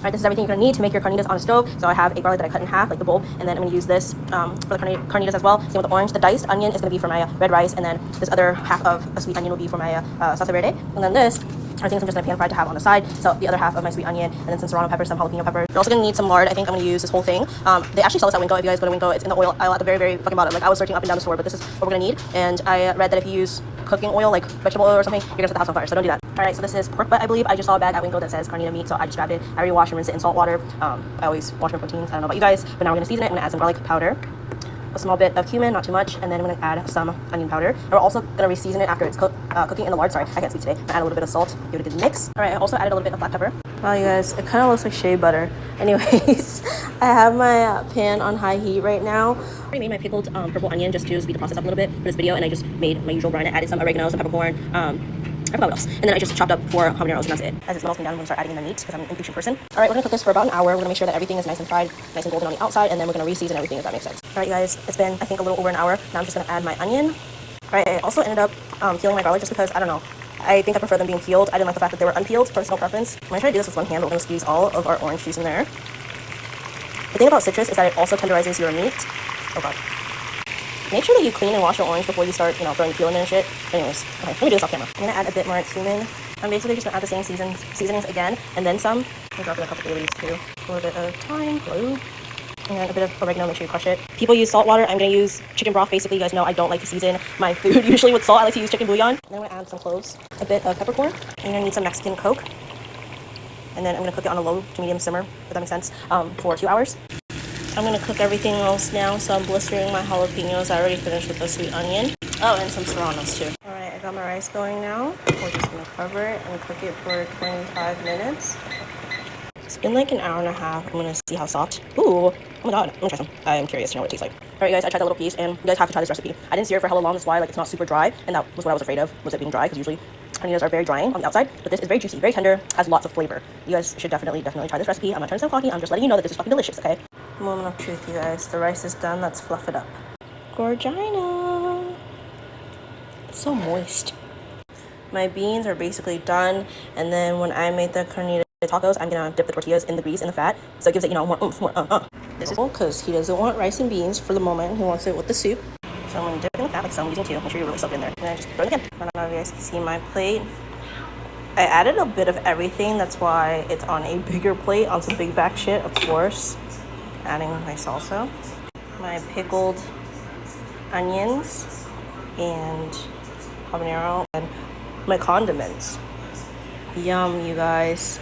Alright, this is everything you're gonna need to make your carnitas on a stove. So I have a garlic that I cut in half, like the bulb, and then I'm gonna use this for the carnitas as well. Same with the orange. The diced onion is gonna be for my red rice, and then this other half of a sweet onion will be for my salsa verde. And then this, I think I'm just gonna pan fry to have on the side. So the other half of my sweet onion, and then some serrano pepper, some jalapeno pepper. You're also gonna need some lard. I think I'm gonna use this whole thing. They actually sell this at Winco. If you guys go to Winco, it's in the oil aisle at the very, very fucking bottom. Like I was searching up and down the store, but this is what we're gonna need. And I read that if you use cooking oil, like vegetable oil or something, you're gonna set the house on fire. So don't do that. Alright, so this is pork butt, I believe. I just saw a bag at Winco that says carnita meat, so I just grabbed it. I already washed and rinsed it in salt water. I always wash my proteins. I don't know about you guys, but now we're gonna season it. I'm gonna add some garlic powder, a small bit of cumin, not too much, and then I'm gonna add some onion powder. And we're also gonna re-season it after it's cooking in the lard. Sorry, I can't speak today. I'm gonna add a little bit of salt, give it a good mix. Alright, I also added a little bit of black pepper. Wow, you guys, it kind of looks like shea butter. Anyways, I have my pan on high heat right now. I already made my pickled purple onion just to speed the process up a little bit for this video, and I just made my usual brine. I added some oregano, some peppercorn, I forgot what else. And then I just chopped up 4 habaneros, and that's it. As it smells me down, I'm gonna start adding in the meat because I'm an impatient person. All right, we're gonna cook this for about an hour. We're gonna make sure that everything is nice and fried, nice and golden on the outside, and then we're gonna re-season everything, if that makes sense. All right, you guys, it's been, I think, a little over an hour. Now I'm just gonna add my onion. All right, I also ended up peeling my garlic just because, I don't know, I think I prefer them being peeled. I didn't like the fact that they were unpeeled, personal preference. I'm gonna try to do this with one hand, but we're gonna squeeze all of our orange juice in there. The thing about citrus is that it also tenderizes your meat. Oh god. Make sure that you clean and wash your orange before you start, throwing the peel in there and shit. Anyways, okay, let me do this off camera. I'm gonna add a bit more cumin. I'm basically just gonna add the same seasonings again, and then some. I'm gonna drop in a couple bay leaves too. A little bit of thyme, glue, and a bit of oregano. Make sure you crush it. People use salt water. I'm gonna use chicken broth. Basically, you guys know I don't like to season my food usually with salt. I like to use chicken bouillon. And then I'm gonna add some cloves, a bit of peppercorn, and you're gonna need some Mexican Coke. And then I'm gonna cook it on a low to medium simmer, if that makes sense, for 2 hours. I'm gonna cook everything else now, so I'm blistering my jalapenos. I already finished with the sweet onion. Oh, and some serranos too. All right, I got my rice going now. We're just gonna cover it and cook it for 25 minutes. It's been like an hour and a half. I'm gonna see how soft. Ooh, oh my god, I'm gonna try some. I'm curious to know what it tastes like. All right, guys, I tried that little piece, and you guys have to try this recipe. I didn't sear it for hella long, that's why it's not super dry, and that was what I was afraid of, was it being dry, because usually carnitas are very drying on the outside, but this is very juicy, very tender, has lots of flavor. You guys should definitely try this recipe. I'm not trying to sound cocky, I'm just letting you know that this is fucking delicious, okay? Moment of truth, you guys. The rice is done. Let's fluff it up. Gorgina. It's so moist. My beans are basically done, and then when I made the carnita tacos, I'm gonna dip the tortillas in the grease and the fat, so it gives it, more oomph, more This is because he doesn't want rice and beans for the moment. He wants it with the soup. So I'm gonna dip it in the fat like so. I'm using 2. Make sure you're really soaked in there. And I just throw it again. I don't know if you guys can see my plate. I added a bit of everything. That's why it's on a bigger plate, on some big back shit, of course. Adding my salsa, my pickled onions, and habanero, and my condiments. Yum, you guys.